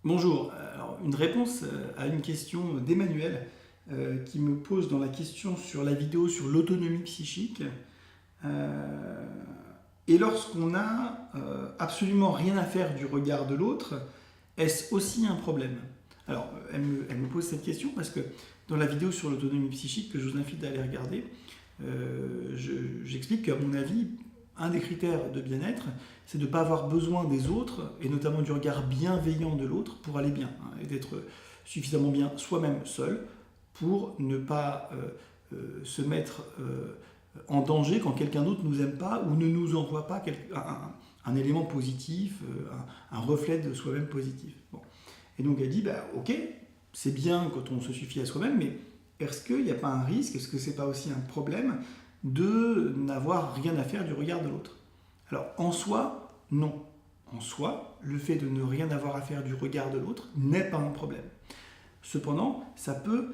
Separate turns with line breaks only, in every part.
Bonjour, alors une réponse à une question d'Emmanuel qui me pose dans la question sur la vidéo sur l'autonomie psychique. Et lorsqu'on n'a absolument rien à faire du regard de l'autre, est-ce aussi un problème? Alors, elle me pose cette question parce que dans la vidéo sur l'autonomie psychique que je vous invite à aller regarder, j'explique qu'à mon avis, un des critères de bien-être, c'est de ne pas avoir besoin des autres, et notamment du regard bienveillant de l'autre, pour aller bien, hein, et d'être suffisamment bien soi-même seul, pour ne pas se mettre en danger quand quelqu'un d'autre ne nous aime pas ou ne nous envoie pas un élément positif, un reflet de soi-même positif. Bon. Et donc elle dit, bah, ok, c'est bien quand on se suffit à soi-même, mais est-ce qu'il n'y a pas un risque, est-ce que c'est pas aussi un problème de n'avoir rien à faire du regard de l'autre? Alors en soi, non. En soi, le fait de ne rien avoir à faire du regard de l'autre n'est pas un problème. Cependant, ça peut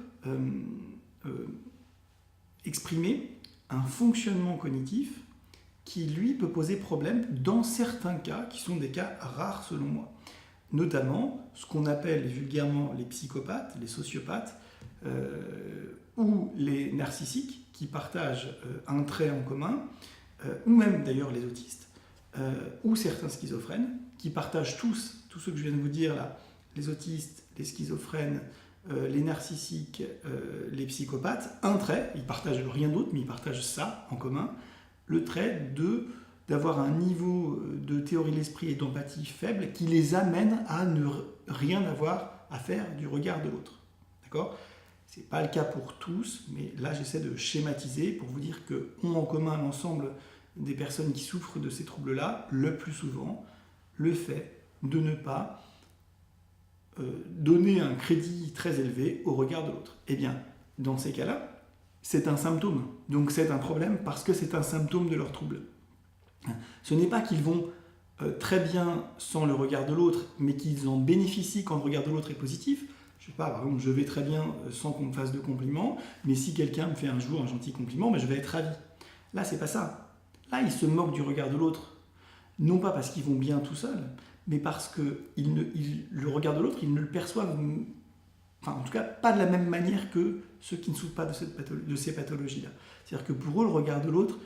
exprimer un fonctionnement cognitif qui, lui, peut poser problème dans certains cas, qui sont des cas rares selon moi. Notamment ce qu'on appelle vulgairement les psychopathes, les sociopathes, ou les narcissiques, qui partagent un trait en commun, ou même d'ailleurs les autistes, ou certains schizophrènes, qui partagent tous ceux que je viens de vous dire là, les autistes, les schizophrènes, les narcissiques, les psychopathes, un trait, ils partagent rien d'autre, mais ils partagent ça en commun, le trait d'avoir un niveau de théorie de l'esprit et d'empathie faible qui les amène à ne rien avoir à faire du regard de l'autre. D'accord ? Ce n'est pas le cas pour tous, mais là j'essaie de schématiser pour vous dire qu'ont en commun l'ensemble des personnes qui souffrent de ces troubles-là, le plus souvent, le fait de ne pas donner un crédit très élevé au regard de l'autre. Eh bien, dans ces cas-là, c'est un symptôme. Donc c'est un problème parce que c'est un symptôme de leur trouble. Ce n'est pas qu'ils vont très bien sans le regard de l'autre, mais qu'ils en bénéficient quand le regard de l'autre est positif. Je sais pas, par exemple, je vais très bien sans qu'on me fasse de compliments, mais si quelqu'un me fait un jour un gentil compliment, ben je vais être ravi. Là, c'est pas ça. Là, ils se moquent du regard de l'autre. Non pas parce qu'ils vont bien tout seuls, mais parce que le regard de l'autre, ils ne le perçoivent, enfin en tout cas pas de la même manière que ceux qui ne souffrent pas de ces pathologies-là. C'est-à-dire que pour eux, le regard de l'autre,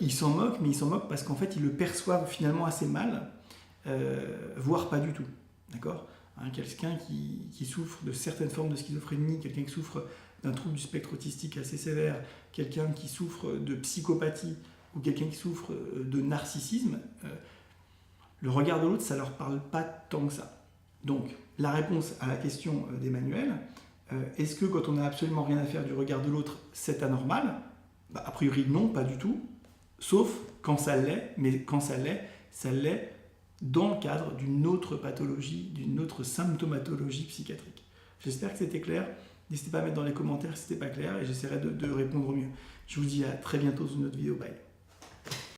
ils s'en moquent, mais ils s'en moquent parce qu'en fait, ils le perçoivent finalement assez mal, voire pas du tout. D'accord ? Quelqu'un qui souffre de certaines formes de schizophrénie, quelqu'un qui souffre d'un trouble du spectre autistique assez sévère, quelqu'un qui souffre de psychopathie ou quelqu'un qui souffre de narcissisme, le regard de l'autre, ça ne leur parle pas tant que ça. Donc, la réponse à la question d'Emmanuel, est-ce que quand on n'a absolument rien à faire du regard de l'autre, c'est anormal? Bah, a priori non, pas du tout, sauf quand ça l'est, mais quand ça l'est dans le cadre d'une autre pathologie, d'une autre symptomatologie psychiatrique. J'espère que c'était clair. N'hésitez pas à mettre dans les commentaires si ce n'était pas clair et j'essaierai de répondre au mieux. Je vous dis à très bientôt dans une autre vidéo. Bye.